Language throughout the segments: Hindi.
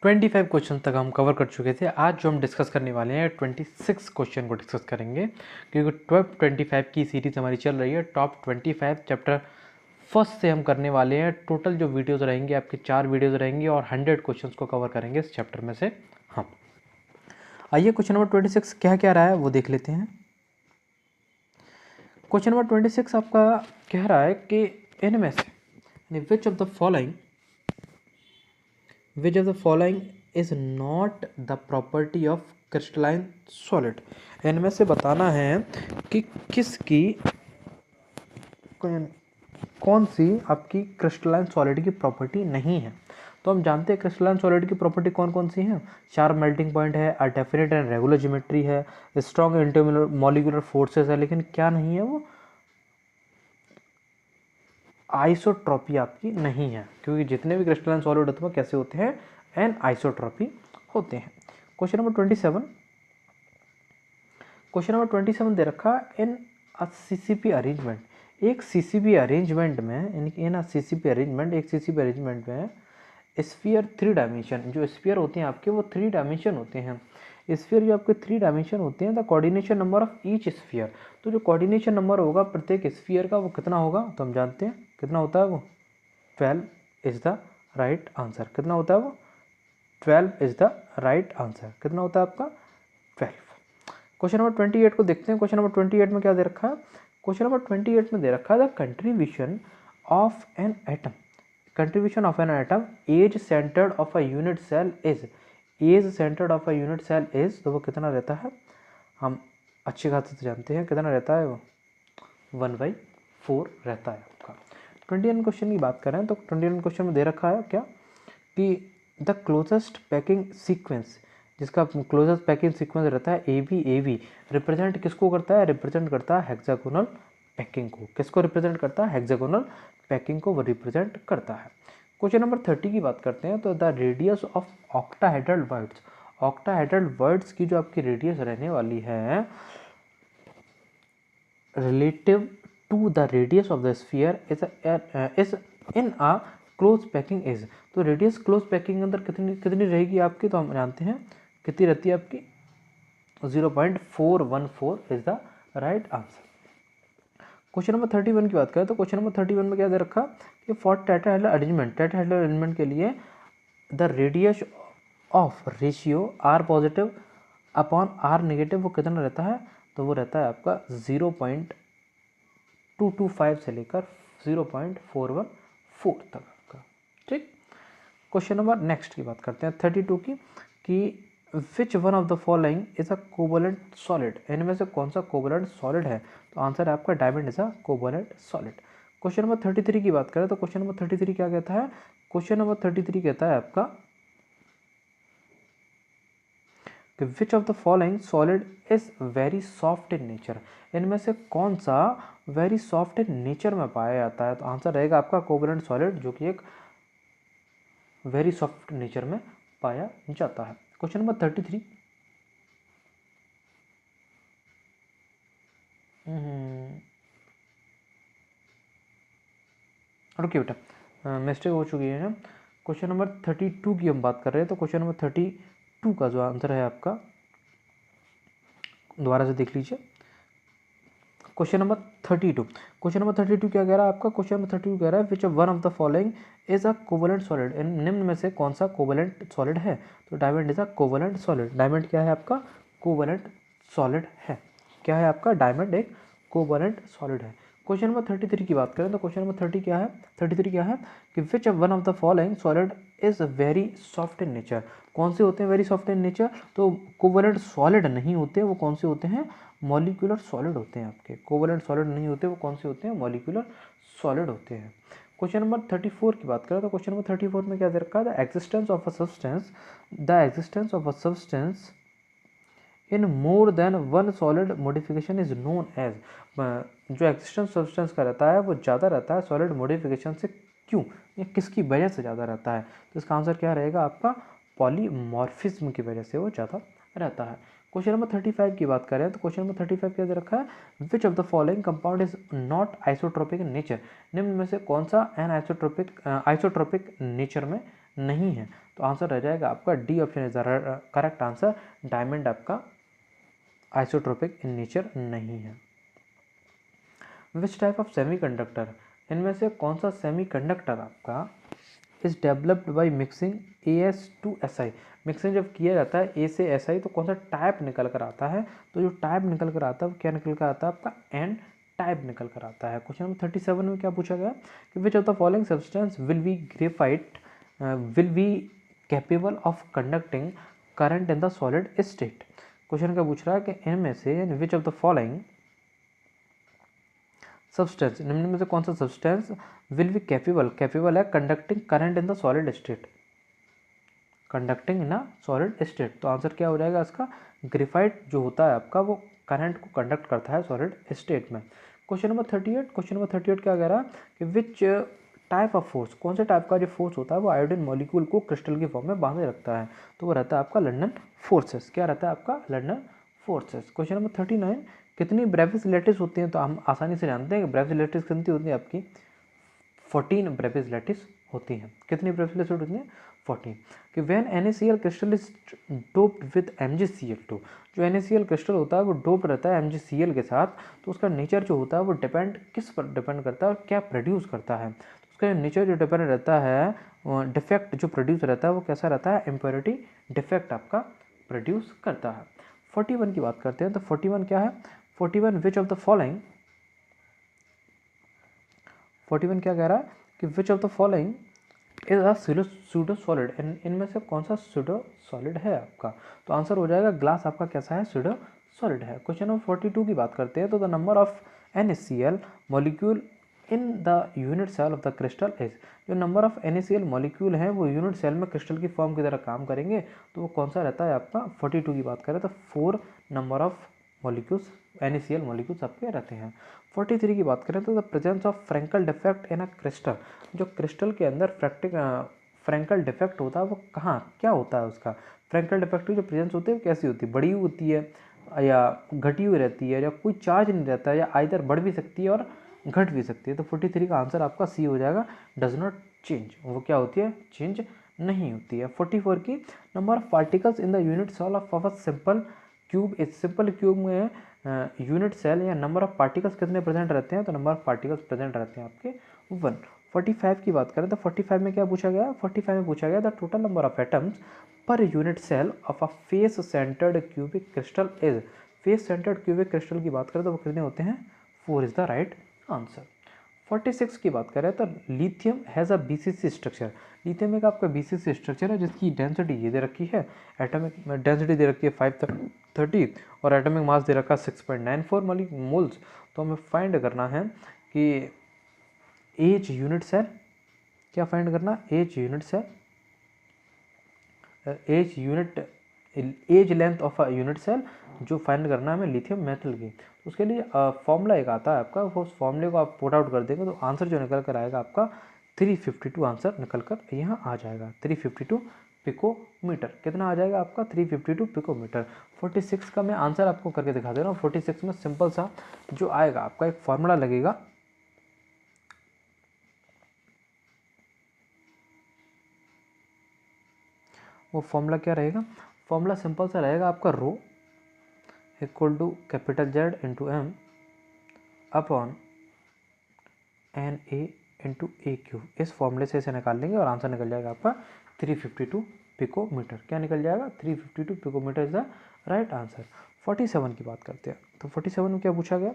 25 क्वेश्चन तक हम कवर कर चुके थे। आज जो हम डिस्कस करने वाले हैं 26 क्वेश्चन को डिस्कस करेंगे, क्योंकि 25 की सीरीज हमारी चल रही है। टॉप 25 चैप्टर फर्स्ट से हम करने वाले हैं। टोटल जो वीडियोस रहेंगे आपके 4 वीडियोस रहेंगी और 100 क्वेश्चंस को कवर करेंगे इस चैप्टर में से। हाँ, आइए क्वेश्चन नंबर 26 क्या क्या रहा है वो देख लेते हैं। क्वेश्चन नंबर 26 आपका कह रहा है कि इनमें से which of the following is not the property of crystalline solid. इनमें से बताना है कि किसकी कौन सी आपकी क्रिस्टलाइन सॉलिड की प्रॉपर्टी नहीं है। तो हम जानते हैं क्रिस्टलाइन सॉलिड की प्रॉपर्टी कौन कौन सी हैं। शार्प मेल्टिंग पॉइंट है, a definite and regular geometry है, स्ट्रॉन्ग इंटरमोलिकुलर फोर्सेस है, लेकिन क्या नहीं है वो आइसोट्रॉपी आपकी नहीं है, क्योंकि जितने भी क्रिस्टलाइन सॉलिड होते हैं कैसे होते हैं, एन आइसोट्रॉपी होते हैं। क्वेश्चन नंबर 27 दे रखा इन सीसीपी अरेंजमेंट। एक सीसीपी अरेंजमेंट में स्फीयर 3 डायमेंशन, जो स्फीयर होते हैं आपके वो 3 डायमेंशन होते हैं। स्फीयर जो आपके 3 डायमेंशन होते हैं, the coordination number of each sphere. तो जो कोऑर्डिनेशन नंबर होगा प्रत्येक स्फीयर का वो कितना होगा, तो हम जानते हैं कितना होता है वो 12 इज द राइट आंसर। कितना होता है वो 12 इज द राइट आंसर। कितना होता है आपका 12। क्वेश्चन नंबर 28 को देखते हैं। क्वेश्चन नंबर 28 में क्या दे रखा है। क्वेश्चन नंबर 28 में दे रखा है the contribution of an atom as centred of a unit cell is. तो वो कितना रहता है, हम अच्छी खासी से जानते हैं कितना रहता है वो 1/4 रहता है आपका। 21 क्वेश्चन की बात करें तो 21 क्वेश्चन में दे रखा है क्या कि द क्लोजेस्ट पैकिंग सीक्वेंस, जिसका क्लोजेस्ट पैकिंग सीक्वेंस रहता है ए बी रिप्रेजेंट किसको करता है, रिप्रेजेंट करता है हेक्सागोनल पैकिंग को। किसको रिप्रेजेंट करता है, हेक्सागोनल पैकिंग को वो रिप्रेजेंट करता है। क्वेश्चन नंबर 30 की बात करते हैं तो the radius of octahedral voids की जो आपकी रेडियस रहने वाली है relative to the radius of the sphere is in a close packing is. तो रेडियस क्लोज पैकिंग के अंदर कितनी रहेगी आपकी, तो हम जानते हैं कितनी रहती है आपकी 0.414 is the right answer. Question number 31 की बात करें तो क्वेश्चन नंबर 31 में क्या दे रखा कि फॉर टेट्राहेड्रल अरेंजमेंट के लिए the radius of ratio r positive upon r negative वो कितना रहता है, तो वो रहता है आपका 0.225 से लेकर 0.414 तक आपका। ठीक, क्वेश्चन नंबर नेक्स्ट की बात करते हैं 32 की कि which one of the following is a covalent solid. इनमें से कौन सा कोवलेंट सॉलिड है, तो आंसर है आपका diamond is a covalent solid. Question number 33 की बात करें तो क्वेश्चन नंबर 33 क्या कहता है, क्वेश्चन नंबर 33 कहता है आपका कि which of the following solid is very soft in nature. इनमें से कौन सा वेरी सॉफ्ट इन नेचर में पाया जाता है, तो आंसर रहेगा आपका कोवलेंट सॉलिड, जो कि एक वेरी सॉफ्ट नेचर में पाया जाता है। क्वेश्चन नंबर 33 ओके बेटा, मिस्टेक हो चुकी है ना। क्वेश्चन नंबर 32 की हम बात कर रहे हैं, तो क्वेश्चन नंबर 32 का जो आंसर है आपका दोबारा से देख लीजिए। क्वेश्चन नंबर 32 क्या कह रहा है आपका, क्वेश्चन नंबर 32 कह रहा है which one of the following is a covalent solid. निम्न में से कौन सा कोवलेंट सॉलिड है, तो diamond is a covalent solid. Diamond क्या है आपका, कोवलेंट सॉलिड है। क्या है आपका, डायमंड एक कोवलेंट सॉलिड है। क्वेश्चन नंबर 33 की बात करें तो क्वेश्चन नंबर 33 क्या है कि which one of the following solid is very soft in nature. कौन से होते हैं वेरी सॉफ्ट इन नेचर, तो कोवलेंट सॉलिड नहीं होते, वो कौन से होते हैं, मॉलिक्यूलर सॉलिड होते हैं आपके। कोवलेंट सॉलिड नहीं होते, वो कौन से होते हैं, मॉलिक्यूलर सॉलिड होते हैं। क्वेश्चन नंबर 34 की बात करें तो क्वेश्चन नंबर 34 में क्या दे रखा है, the existence of a substance in more than one solid modification is known as. जो एक्सिस्टेंस सब्सटेंस का रहता है वो ज़्यादा रहता है सॉलिड मॉडिफिकेशन से, क्यों या किसकी वजह से ज़्यादा रहता है, तो इसका आंसर क्या रहेगा आपका पॉलीमॉर्फिज्म की वजह से वो ज़्यादा रहता है। क्वेश्चन नंबर 35 की बात करें तो क्वेश्चन नंबर 35 क्या दे रखा है, which of the following compound is not isotropic in nature. निम्न में से कौन सा एन आइसोट्रोपिक नेचर में नहीं है। तो आंसर रह जाएगा आपका D option is the correct answer. Diamond आपका आइसोट्रोपिक इन नेचर नहीं है। विच टाइप ऑफ सेमीकंडक्टर, इनमें से कौन सा सेमीकंडक्टर आपका is developed by mixing AS to SI। Mixing जब किया जाता है A से SI तो कौन सा टाइप निकल कर आता है, तो जो टाइप निकल कर आता है वो क्या निकल कर आता है आपका एन टाइप निकल कर आता है। क्वेश्चन नंबर 37 में क्या पूछा गया कि which of the following substance will be graphite will be capable of conducting current in the solid state. Question क्या पूछ रहा है कि इनमें से which of the following substance, निम्न में से कौन सा सब्सटेंस विल बी कैपेबल है conducting current in the solid state, conducting in a solid state. तो आंसर क्या हो जाएगा इसका, ग्रेफाइट जो होता है आपका वो करंट को कंडक्ट करता है सॉलिड स्टेट में। क्वेश्चन नंबर 38 क्या कह रहा है कि विच टाइप ऑफ फोर्स, कौन से टाइप का जो फोर्स होता है वो आयोडीन मॉलिक्यूल को क्रिस्टल की फॉर्म में बांधे रखता है, तो वो रहता है आपका लंदन फोर्सेस। क्या रहता है आपका, लंदन फोर्सेस। क्वेश्चन नंबर 39, कितनी ब्रेविस लैटिस होती हैं, तो हम आसानी से जानते हैं कि ब्रेविस लैटिस कितनी होती है आपकी 14 ब्रेविस लैटिस होती हैं। कितनी ब्रेविस लैटिस होती हैं 14। कि when NaCl crystal is doped with MgCl2, जो NaCl क्रिस्टल होता है वो डोप्ड रहता है MgCl के साथ, तो उसका नेचर जो होता है वो डिपेंड किस पर डिपेंड करता है और क्या प्रोड्यूस करता है, तो उसका नेचर जो डिपेंड रहता है डिफेक्ट जो प्रोड्यूस रहता है वो कैसा रहता है, इम्प्योरिटी डिफेक्ट आपका प्रोड्यूस करता है। 41 की बात करते हैं, तो 41 क्या है, 41 विच ऑफ द फॉलोइंग, 41 क्या कह रहा है कि which of the following is a pseudo solid, इनमें से कौन सा सूडो सॉलिड है आपका, तो आंसर हो जाएगा ग्लास आपका कैसा है, सूडो सॉलिड है। क्वेश्चन नंबर 42 की बात करते हैं, तो the number of NaCl molecule in the unit cell of the crystal is, जो नंबर ऑफ NaCl मॉलिक्यूल हैं वो यूनिट सेल में क्रिस्टल की फॉर्म की तरह काम करेंगे, तो वो कौन सा रहता है आपका 42 की बात करें तो 4 number of molecules NaCl molecules आपके रहते हैं। 43 की बात करें तो the presence of Frenkel defect in a crystal, जो क्रिस्टल के अंदर फ्रैंकल डिफेक्ट होता है वो कहाँ क्या होता है, उसका फ्रैंकल डिफेक्ट की जो प्रेजेंस होती है वो कैसी होती है, बड़ी हुई होती है या घटी हुई रहती है या कोई चार्ज नहीं रहता है या आइदर बढ़ भी सकती है और घट भी सकती है। तो 43 का आंसर आपका सी हो जाएगा, डज नॉट चेंज, वो क्या होती है, चेंज नहीं होती है। 44 की number of particles in the unit cell of a simple cube, इस सिंपल क्यूब में यूनिट सेल या नंबर ऑफ पार्टिकल्स कितने प्रेजेंट रहते हैं, तो नंबर ऑफ पार्टिकल्स प्रेजेंट रहते हैं आपके 1। 45 की बात करें तो 45 में क्या पूछा गया, 45 में पूछा गया the total number of atoms per unit cell of a face centred cubic crystal is, face centred cubic crystal की बात करें तो वो कितने होते हैं, 4 इज द राइट आंसर। 46 की बात करें तो lithium has a BCC structure, lithium एक आपका BCC स्ट्रक्चर है जिसकी डेंसिटी ये दे रखी है, एटॉमिक डेंसिटी दे रखी है 530 और एटॉमिक मास दे रखा है 6.94 मोल्स। तो हमें फाइंड करना है कि एज यूनिट सेल, क्या फाइंड करना, edge unit cell, edge unit edge length of a unit cell जो फाइंड करना है हमें लिथियम मेटल की। उसके लिए फॉर्मूला एक आता है आपका, वो उस फॉर्मूले को आप पुट आउट कर देंगे तो आंसर जो निकल कर आएगा आपका 352 आंसर निकल कर यहाँ आ जाएगा, 352 पिकोमीटर। कितना आ जाएगा आपका, 352 पिकोमीटर। 46 का मैं आंसर आपको करके दिखा दे रहा हूँ। 46 में सिंपल सा जो आएगा आपका एक फॉर्मूला लगेगा, वो फॉर्मूला क्या रहेगा, फॉर्मूला सिंपल सा रहेगा आपका rho equal to capital Z into M upon N A into a cube. इस फॉर्मूले से इसे निकाल लेंगे और आंसर निकल जाएगा आपका 352 पिकोमीटर। क्या निकल जाएगा, 352 picometre is the right answer. 47 की बात करते हैं, तो 47 में क्या पूछा गया,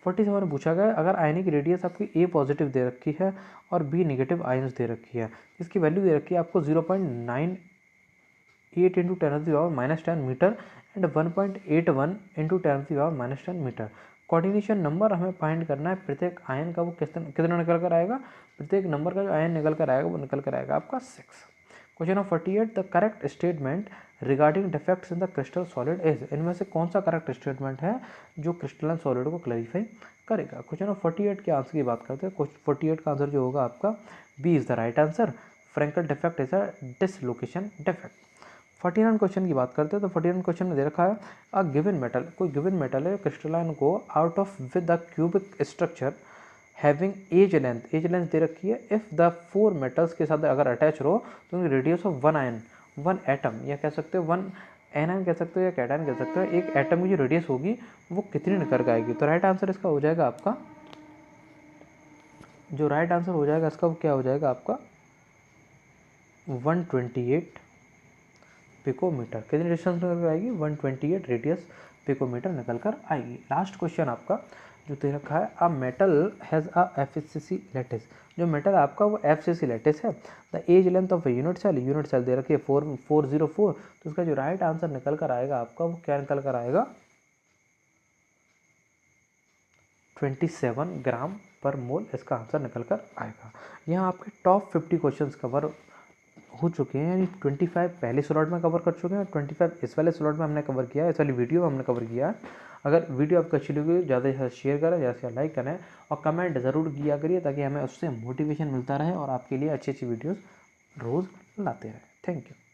47 में पूछा गया अगर आयन की रेडियस आपकी ए पॉजिटिव दे रखी है और बी नेगेटिव आयन्स दे रखी है, इसकी वैल्यू दे रखी है आपको 0.98 into 10⁻⁻10 metre and 1.81 into 10⁻⁻10 metre. Coordination number हमें फाइंड करना है, प्रत्येक आयन का वो कितना निकल कर आएगा, प्रत्येक नंबर का जो आयन निकल कर आएगा वो निकल कर आएगा आपका 6। Question number 48 the correct statement regarding defects in the crystal solid is, इनमें से कौन सा करेक्ट स्टेटमेंट है जो क्रिस्टलन सॉलिड को क्लैरिफाई करेगा। क्वेश्चन नंबर 48 के आंसर की बात करते हैं, 48 का आंसर जो होगा आपका B is the right answer, Frenkel defect is a dislocation defect. 49 question की बात करते हैं, तो 49 क्वेश्चन में दे रखा है अ गिवन मेटल, कोई गिवन मेटल है क्रिस्टलाइन को out of with the cubic structure having edge length दे रखी है। इफ़ द 4 मेटल्स के साथ अगर अटैच रहो तो उनकी रेडियस ऑफ 1 आयन 1 एटम या कह सकते हो 1 एनायन कह सकते हो या कैटायन कह सकते हो, एक एटम की जो रेडियस होगी वो कितनी निकल के आएगी। तो राइट आंसर इसका हो जाएगा आपका, जो राइट आंसर हो जाएगा इसका वो क्या हो जाएगा आपका 128 पिकोमीटर। कितनी डिस्टेंस निकल कर आएगी 128 रेडियस पिकोमीटर निकल कर आएगी। लास्ट क्वेश्चन आपका जो दे रखा है, a metal has a FCC lattice. जो मेटल आपका वो एफसीसी लैटिस है। The edge length of unit cell दे रखी है 404। तो इसका जो राइट आंसर निकल कर आएगा आपका वो क्या निकल कर आएगा 27 ग्राम पर मोल इसका आंसर निकल कर आएगा। यहाँ आपके टॉप 50 क्वेश्चंस कवर हो चुके हैं, यानी 25 पहले स्लॉट में कवर कर चुके हैं और 25 इस वाले स्लॉट में हमने कवर किया है, इस वाली वीडियो में हमने कवर किया है। अगर वीडियो आपको अच्छी लगी ज़्यादा से ज़्यादा शेयर करें, ज़्यादा से ज़्यादा लाइक करें और कमेंट ज़रूर किया करिए ताकि हमें उससे मोटिवेशन मिलता रहे और आपके लिए अच्छी अच्छी वीडियोज़ रोज़ लाते रहें। Thank you.